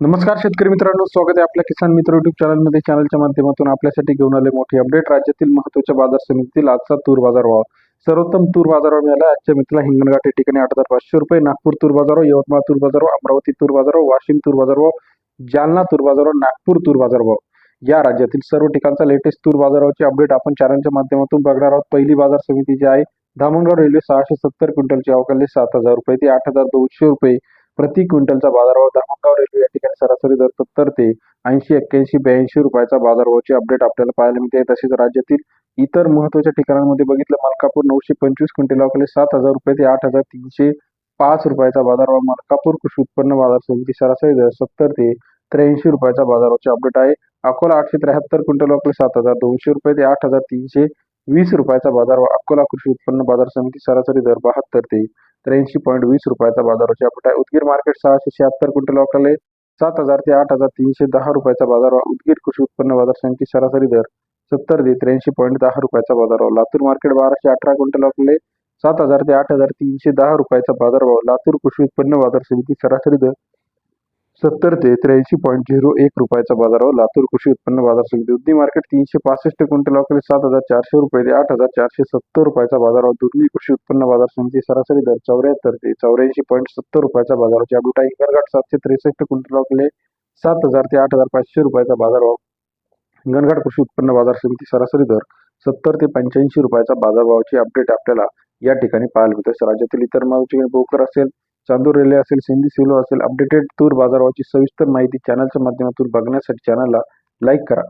नमस्कार शेतकरी मित्रांनो, स्वागत आहे आपल्या किसान मित्र युट्यूब चॅनलमध्ये. चॅनलच्या माध्यमातून आपल्यासाठी घेऊन आले मोठी अपडेट. राज्यातील महत्त्वाच्या बाजार समितीतील आजचा तूर बाजार भाव. सर्वोत्तम तूर बाजार भाव मिळाला आजच्या मित्राला हिंगणघाट या ठिकाणी 8,500 रुपये, नागपूर तूर बाजार भाव, यवतमाळ तूर बाजार भाव, अमरावती तूर बाजार भाव, वाशिम तूर बाजार भाव, जालना तूर बाजार भाव, नागपूर तूर बाजार भाव या राज्यातील सर्व ठिकाणचा लेटेस्ट तूर बाजाराची अपडेट आपण चॅनलच्या माध्यमातून बघणार आहोत. पहिली बाजार समिती जी आहे धामणगाव रेल्वे 670 क्विंटलची अवकाली 7,000 रुपये ते 8,200 रुपये प्रति क्विंटलचा बाजारभाव. धामणगाव रेल्वे या ठिकाणी सरासरी दर 70 ते 80, 81, 82 रुपयाचा बाजारभावाची अपडेट आपल्याला पाहायला मिळते. तसेच राज्यातील इतर महत्त्वाच्या ठिकाणांमध्ये बघितलं, मलकापूर 925 क्विंटल अवकाली 7,000 रुपये ते 8,305 रुपयाचा बाजारभाव. मलकापूर कृषी उत्पन्न बाजार समिती सरासरी दर 70 ते 83 रुपयाचा बाजारभावाची अपडेट आहे. अकोला 873 क्विंटल अवकाली 7,200 रुपये ते 8,320 रुपयाचा बाजारभाव. अकोला कृषी उत्पन्न बाजार समिती सरासरी दर 72 ते 83.20 रुपयाचा बाजाराची अपडेट आहे. उदगीर मार्केट 676 क्विंटल अवकाले 7,000 ते 8,310 रुपयाचा बाजारभाव. उदगीर कृषी उत्पन्न बाजार समिती सरासरी दर 70 ते 83.10 रुपयाचा बाजारभाव. लातूर मार्केट 1218 क्विंटल अवकाले 7,000 ते 8,310 रुपयाचा बाजारभाव. लातूर कृषी उत्पन्न बाजार समिती सरासरी दर 70 ते 83.01 रुपयाचा बाजारभाव. लातूर कृषी उत्पन्न बाजार समिती. दुधनी मार्केट 365 क्विंटल अवकाली 7,400 रुपये ते 8,470 रुपयाचा बाजारभाव. दुधनी कृषी उत्पन्न बाजार समिती सरासरी दर 74 ते 84.70 रुपयाचा बाजाराची अपडेट आहे. हिंगणघाट 763 क्विंटल अवकाले 7,000 ते 8,500 रुपयाचा बाजारभाव. हिंगणघाट कृषी उत्पन्न बाजार समिती सरासरी दर 70 ते 85 रुपयाचा बाजारभावाची अपडेट आपल्याला या ठिकाणी पाहायला मिळते. राज्यातील इतर महत्त्वाचे भोकर असेल, चांदूर रेल्वे असेल, सिंधी सिलो असेल, अपडेटेड तूर बाजाराची सविस्तर माहिती चॅनलच्या माध्यमातून बघण्यासाठी चॅनलला लाईक करा.